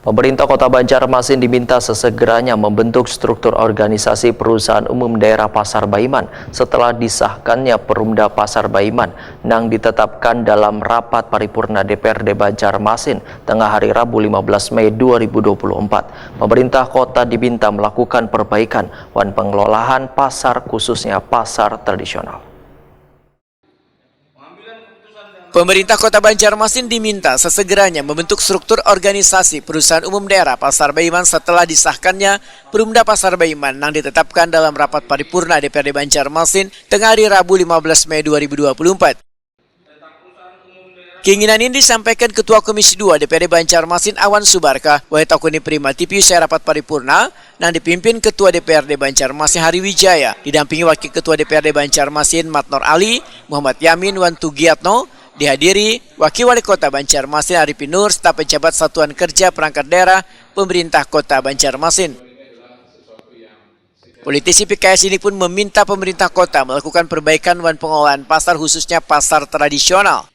Pemerintah Kota Banjarmasin diminta sesegeranya membentuk struktur organisasi perusahaan umum daerah Pasar Baiman setelah disahkannya Perumda Pasar Baiman yang ditetapkan dalam rapat paripurna DPRD Banjarmasin tengah hari Rabu 15 Mei 2024. Pemerintah kota diminta melakukan perbaikan dan pengelolaan pasar khususnya pasar tradisional. Pemerintah Kota Banjarmasin diminta sesegeranya membentuk struktur organisasi perusahaan umum daerah Pasar Baiman setelah disahkannya Perumda Pasar Baiman yang ditetapkan dalam rapat paripurna DPRD Banjarmasin tengah hari Rabu 15 Mei 2024. Keinginan ini disampaikan Ketua Komisi 2 DPRD Banjarmasin Awan Subarkah Wahetakuni Prima TV usai rapat paripurna yang dipimpin Ketua DPRD Banjarmasin Hari Wijaya, didampingi Wakil Ketua DPRD Banjarmasin Matnor Ali, Muhammad Yamin Wan Tugiatno. Dihadiri Wakil Wali Kota Banjarmasin Arifin Nur, staf pejabat Satuan Kerja Perangkat Daerah Pemerintah Kota Banjarmasin. Politisi PKS ini pun meminta pemerintah kota melakukan perbaikan dan pengelolaan pasar khususnya pasar tradisional.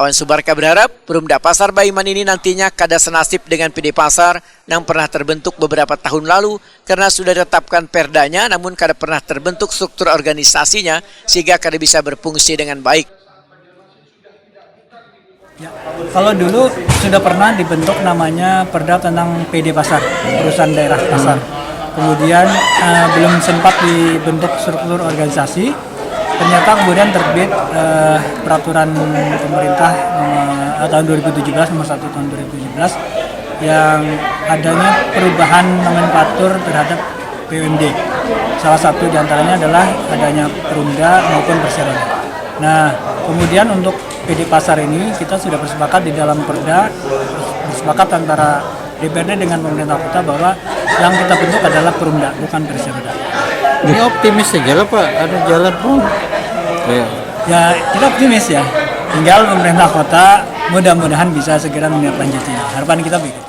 Awan Subarkah berharap Perumda Pasar Baiman ini nantinya kada senasib dengan PD Pasar yang pernah terbentuk beberapa tahun lalu karena sudah ditetapkan perdanya namun kada pernah terbentuk struktur organisasinya sehingga kada bisa berfungsi dengan baik. Ya, kalau dulu sudah pernah dibentuk namanya Perda tentang PD Pasar, perusahaan daerah pasar. Kemudian belum sempat dibentuk struktur organisasi. Ternyata kemudian terbit peraturan pemerintah tahun 2017 nomor 1 tahun 2017 yang adanya perubahan nomenklatur terhadap PUMD. Salah satu diantaranya adalah adanya perumda maupun perseroda. Nah, kemudian untuk PD Pasar ini kita sudah bersepakat di dalam perda, bersepakat antara DPRD dengan pemerintah kota bahwa yang kita bentuk adalah perumda, bukan perseroda. Ini optimis aja lah Pak, ada jalan pun. Ya, kita optimis ya. Tinggal pemerintah kota mudah-mudahan bisa segera menindaklanjutinya. Harapan kita begitu.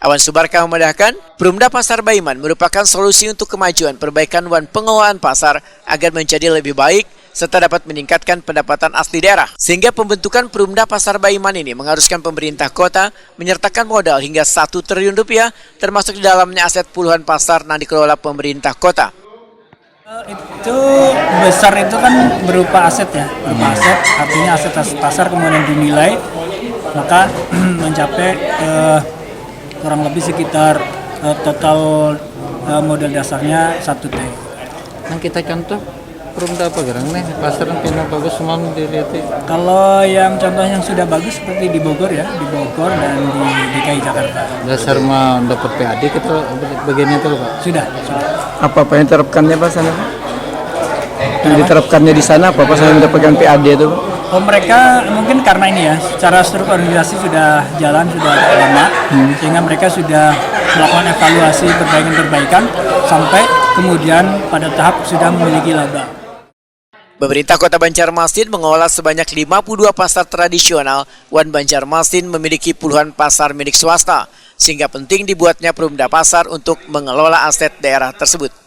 Awan Subarkah memandangkan Perumda Pasar Baiman merupakan solusi untuk kemajuan perbaikan dan pengelolaan pasar agar menjadi lebih baik serta dapat meningkatkan pendapatan asli daerah. Sehingga pembentukan Perumda Pasar Baiman ini mengharuskan pemerintah kota menyertakan modal hingga 1 triliun rupiah termasuk di dalamnya aset puluhan pasar yang dikelola pemerintah kota. Itu besar itu kan berupa aset ya, berupa aset, artinya aset pasar kemudian dinilai maka mencapai kurang lebih sekitar total modal dasarnya 1 T. Yang kita contoh perumda apa gerang nih, pasar yang pindah bagus semua dilihat. Kalau yang contoh yang sudah bagus seperti di Bogor ya, di Bogor dan di DKI Jakarta. Dasar mah dapat PAD kita bagiannya tuh Pak. Sudah. Apa yang diterapkannya Pak sana Pak? Yang diterapkannya di sana apa yang mendapatkan PAD itu Pak? Oh, mereka mungkin karena ini ya, secara struktur organisasi sudah jalan sudah lama, sehingga mereka sudah melakukan evaluasi perbaikan-perbaikan sampai kemudian pada tahap sudah memiliki laba. Pemerintah Kota Banjarmasin mengelola sebanyak 52 pasar tradisional dan Banjarmasin memiliki puluhan pasar milik swasta, sehingga penting dibuatnya Perumda Pasar untuk mengelola aset daerah tersebut.